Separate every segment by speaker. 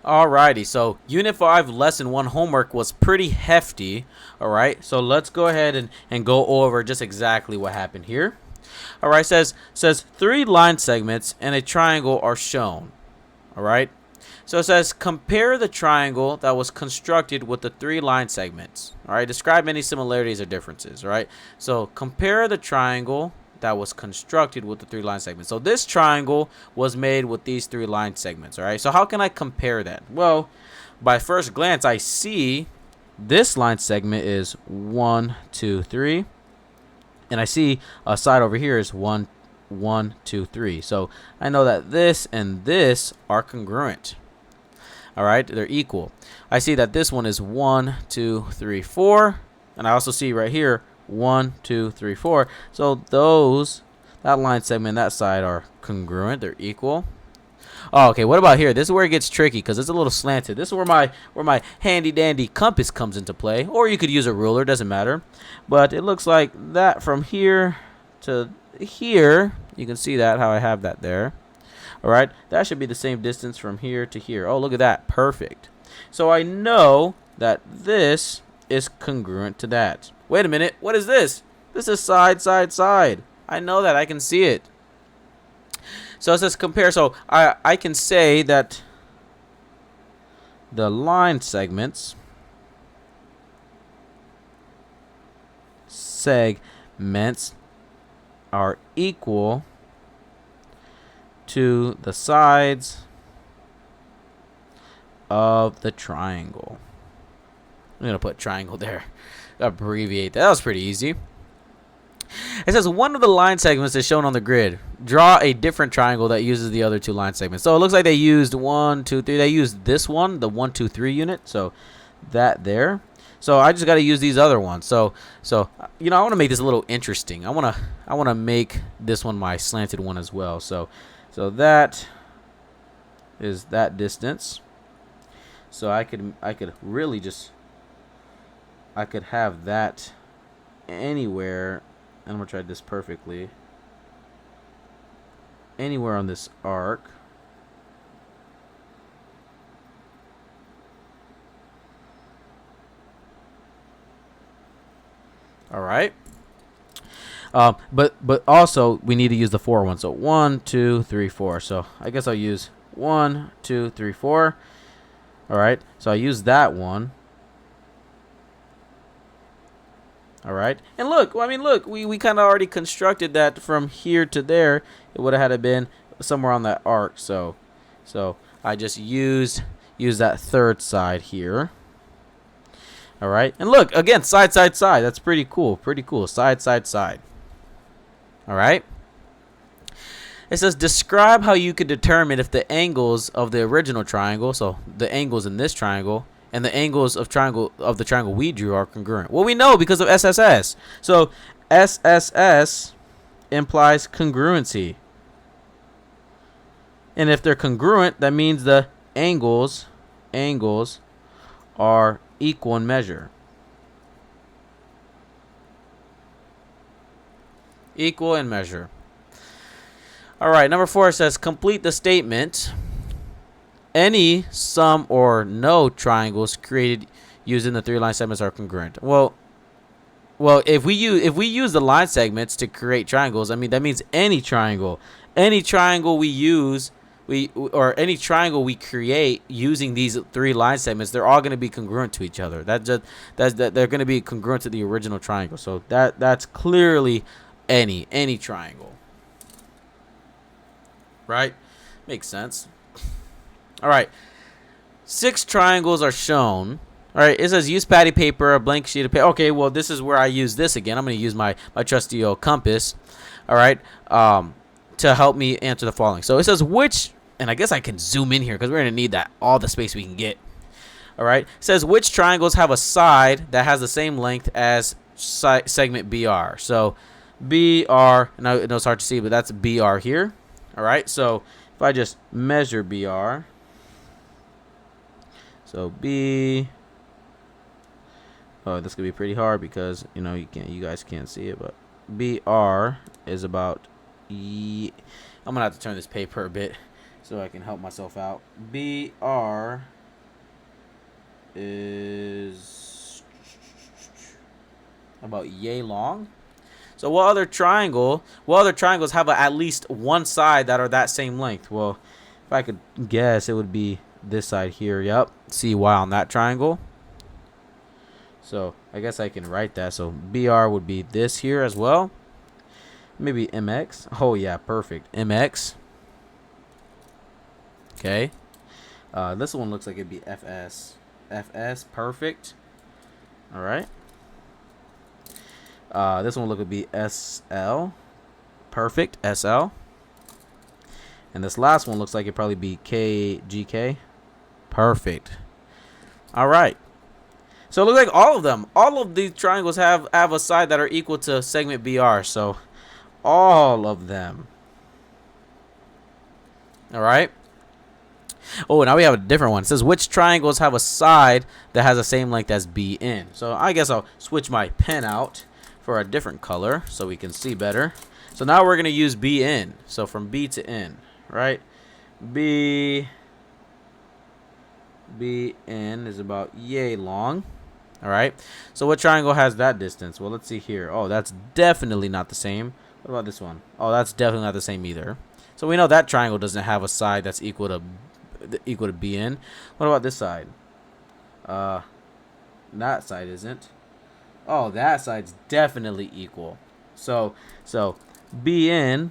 Speaker 1: Alrighty, so Unit 5 Lesson 1 homework was pretty hefty. Alright, so let's go ahead and go over just exactly what happened here. Alright, says 3 line segments and a triangle are shown. Alright, so it says compare the triangle that was constructed with the 3 line segments. Alright, describe any similarities or differences. Alright, so compare the triangle that was constructed with the 3 line segments. So this triangle was made with these 3 line segments. Alright, so how can I compare that? Well, by first glance, I see this line segment is 1, 2, 3. And I see a side over here is 1, 1, 2, 3. So I know that this and this are congruent. Alright, they're equal. I see that this one is 1, 2, 3, 4. And I also see right here 1, 2, 3, 4. So that line segment and that side are congruent. They're equal. Oh, okay. What about here? This is where it gets tricky because it's a little slanted. This is where my handy dandy compass comes into play, or you could use a ruler. Doesn't matter. But it looks like that from here to here. You can see that how I have that there. All right. That should be the same distance from here to here. Oh, look at that. Perfect. So I know that this is congruent to that. Wait a minute. What is this? This is side, side, side. I know that. I can see it. So it says compare. So I can say that the line segments are equal to the sides of the triangle. I'm going to put triangle there. Abbreviate that. That was pretty easy. It says one of the line segments is shown on the grid. Draw a different triangle that uses the other 2 line segments. So it looks like they used 1, 2, 3. They used this one, the 1, 2, 3 unit. So that there. So I just got to use these other ones. So you know, I want to make this a little interesting. I want to make this one my slanted one as well. So that is that distance. So I could really just have that anywhere. I'm going to try this perfectly. Anywhere on this arc. All right. But also we need to use the 4 one. So 1, 2, 3, 4. So I guess I'll use 1, 2, 3, 4. All right. So I use that one. All right, and look, I mean, look, we kind of already constructed that from here to there. It would have had to been somewhere on that arc. So I just use that third side here. All right, and look again, side, side, side. That's pretty cool. Pretty cool. Side, side, side. All right. It says describe how you could determine if the angles of the original triangle, so the angles in this triangle, and the angles of the triangle we drew are congruent. Well, we know because of SSS. So SSS implies congruency. And if they're congruent, that means the angles are equal in measure. Equal in measure. All right, number 4 says complete the statement. Any, some, or no triangles created using the 3 line segments are congruent. Well, if we use the line segments to create triangles, I mean that means any triangle we use, any triangle we create using these 3 line segments, they're all going to be congruent to each other. They're going to be congruent to the original triangle. So that's clearly any triangle. Right? Makes sense. All right, 6 triangles are shown. All right, it says use patty paper, a blank sheet of paper. Okay, well, this is where I use this again. I'm going to use my trusty old compass. All right, to help me answer the following. So it says which, and I guess I can zoom in here because we're going to need all the space we can get. All right, it says which triangles have a side that has the same length as segment BR. So BR, and I know it's hard to see, but that's BR here. All right, so if I just measure BR. So B. Oh, this could be pretty hard because you guys can't see it, but BR is about. I'm gonna have to turn this paper a bit so I can help myself out. BR is about yay long. So what other triangles have at least one side that are that same length? Well, if I could guess, it would be this side here. Yep. CY on that triangle. So I guess I can write that. So BR would be this here as well. Maybe MX. Oh yeah, perfect. MX. Okay. This one looks like it'd be FS. FS, perfect. All right. This one look to be SL. Perfect. SL. And this last one looks like it'd probably be KGK. Perfect. All right. So it looks like all of these triangles have a side that are equal to segment BR. So all of them. All right. Oh, now we have a different one. It says which triangles have a side that has the same length as BN. So I guess I'll switch my pen out for a different color so we can see better. So now we're going to use BN. So from B to N, right? BN is about yay long. All right. So what triangle has that distance? Well, let's see here. Oh, that's definitely not the same. What about this one? Oh, that's definitely not the same either. So we know that triangle doesn't have a side that's equal to BN. What about this side? That side isn't. Oh, that side's definitely equal. So BN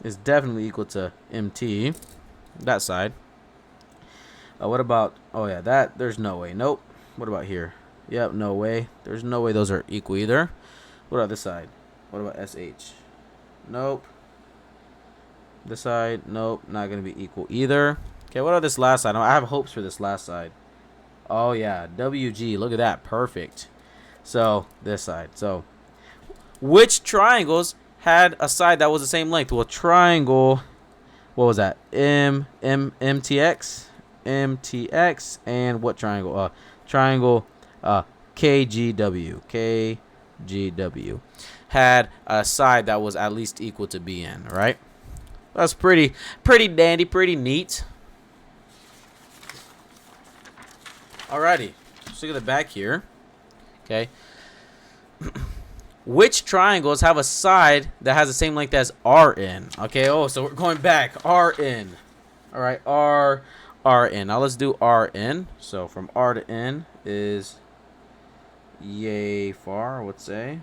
Speaker 1: is definitely equal to MT. That side. What about? Oh yeah, that there's no way. Nope. What about here? Yep, no way. There's no way those are equal either. What about this side? What about SH? Nope. This side, nope, not gonna be equal either. Okay, what about this last side? I have hopes for this last side. Oh yeah, WG. Look at that, perfect. So this side. So which triangles had a side that was the same length? Well, triangle. What was that? MTX, and what triangle? Triangle KGW. KGW had a side that was at least equal to BN. Right? That's pretty dandy, pretty neat. Alrighty, let's look at the back here. Okay. Which triangles have a side that has the same length as RN? Okay, oh, so we're going back. RN. Alright, RN. Now let's do RN. So from R to N is yay far, I would say.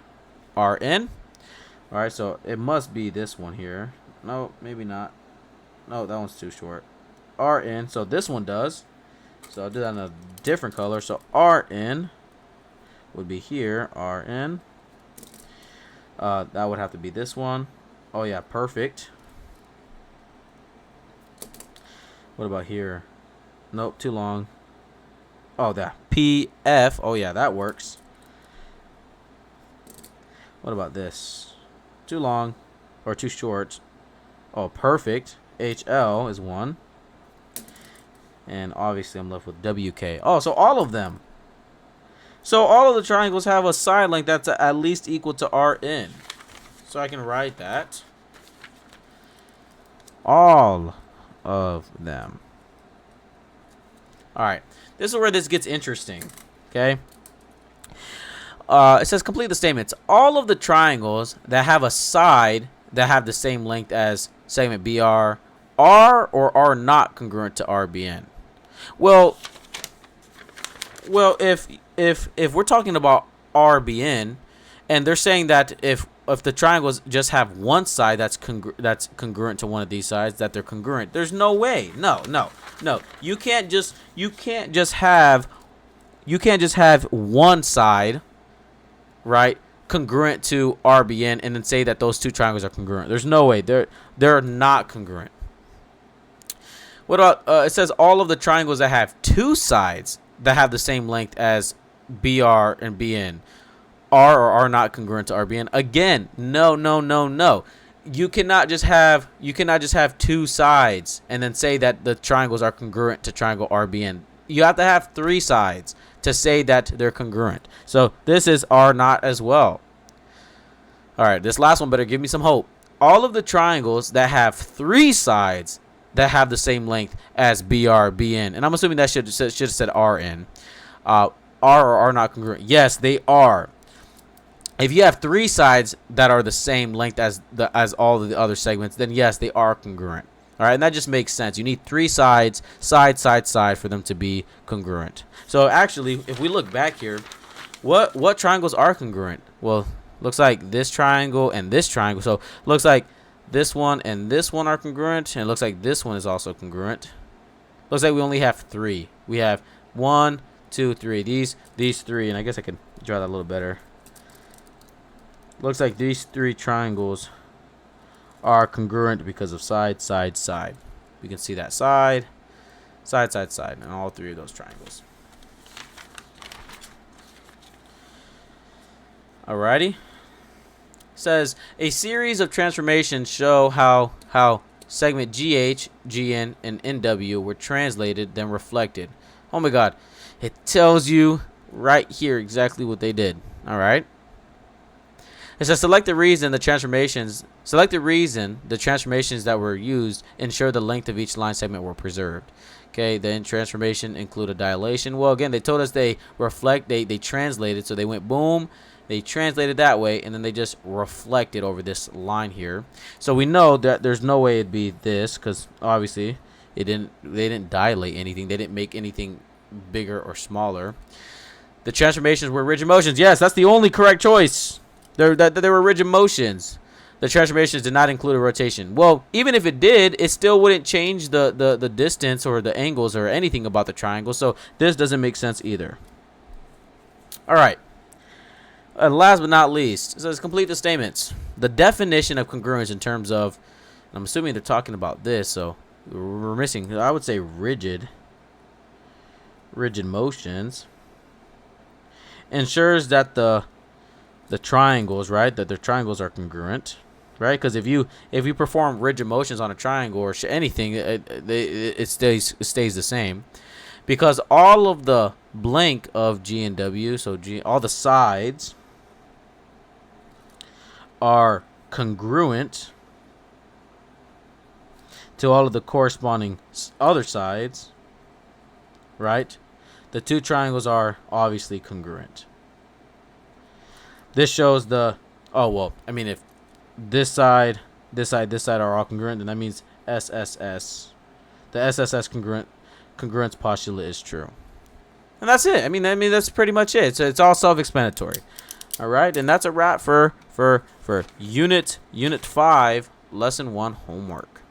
Speaker 1: RN. Alright, so it must be this one here. No, maybe not. No, that one's too short. RN. So this one does. So I'll do that in a different color. So RN would be here. RN. That would have to be this one. Oh yeah, perfect. What about here? Nope, too long. Oh, that PF. Oh yeah, that works. What about this? Too long or too short? Oh, perfect. HL is one. And obviously I'm left with WK. Oh, so all of them. So all of the triangles have a side length that's at least equal to RN. So I can write that. All of them. All right. This is where this gets interesting. Okay. It says complete the statements. All of the triangles that have a side that have the same length as segment BR are or are not congruent to RBN. Well, if we're talking about RBN, and they're saying that if the triangles just have one side that's congruent to one of these sides, that they're congruent. There's no way. No. You can't just have one side, right, congruent to RBN, and then say that those two triangles are congruent. There's no way. They're not congruent. What about it says all of the triangles that have two sides that have the same length as BR and BN are or are not congruent to RBN. Again, no. You cannot just have two sides and then say that the triangles are congruent to triangle RBN. You have to have three sides to say that they're congruent. So this is R not as well. All right, this last one better give me some hope. All of the triangles that have three sides that have the same length as BR, BN. And I'm assuming that should have said RN. Are or are not congruent? Yes, they are. If you have 3 sides that are the same length as all of the other segments, then yes, they are congruent. All right, and that just makes sense. You need 3 sides, side, for them to be congruent. So actually, if we look back here, what triangles are congruent? Well, looks like this triangle and this triangle. So looks like this one and this one are congruent, and it looks like this one is also congruent. Looks like we only have 3. We have 1, 2, 3. These 3, and I guess I can draw that a little better. Looks like these 3 triangles are congruent because of side, side, side. We can see that side, side, side, side, and all 3 of those triangles. Alrighty. Says a series of transformations show how segment GH, GN, and NW were translated then reflected. Oh my God, it tells you right here exactly what they did. All right. It says select the reason the transformations that were used ensure the length of each line segment were preserved. Okay, then transformation include a dilation. Well, again, they told us they translated, so they went boom, they translated that way, and then they just reflected over this line here. So we know that there's no way it'd be this, because obviously they didn't dilate anything. They didn't make anything bigger or smaller. The transformations were rigid motions. Yes, that's the only correct choice. There were rigid motions. The transformations did not include a rotation. Well, even if it did, it still wouldn't change the distance or the angles or anything about the triangle. So this doesn't make sense either. All right. Last but not least, it says complete the statements. The definition of congruence in terms of, I'm assuming they're talking about this, so we're missing, I would say rigid motions. Ensures that the triangles, right, that the triangles are congruent, right? Because if you perform rigid motions on a triangle or anything, it stays the same, because all of the blank of G and W, so all the sides are congruent to all of the corresponding other sides, right? The 2 triangles are obviously congruent. This shows the, oh, well, I mean, if this side are all congruent, then that means SSS. The SSS congruence postulate is true. And that's it. I mean, that's pretty much it. So it's all self-explanatory. All right, and that's a wrap for Unit 5, Lesson 1 homework.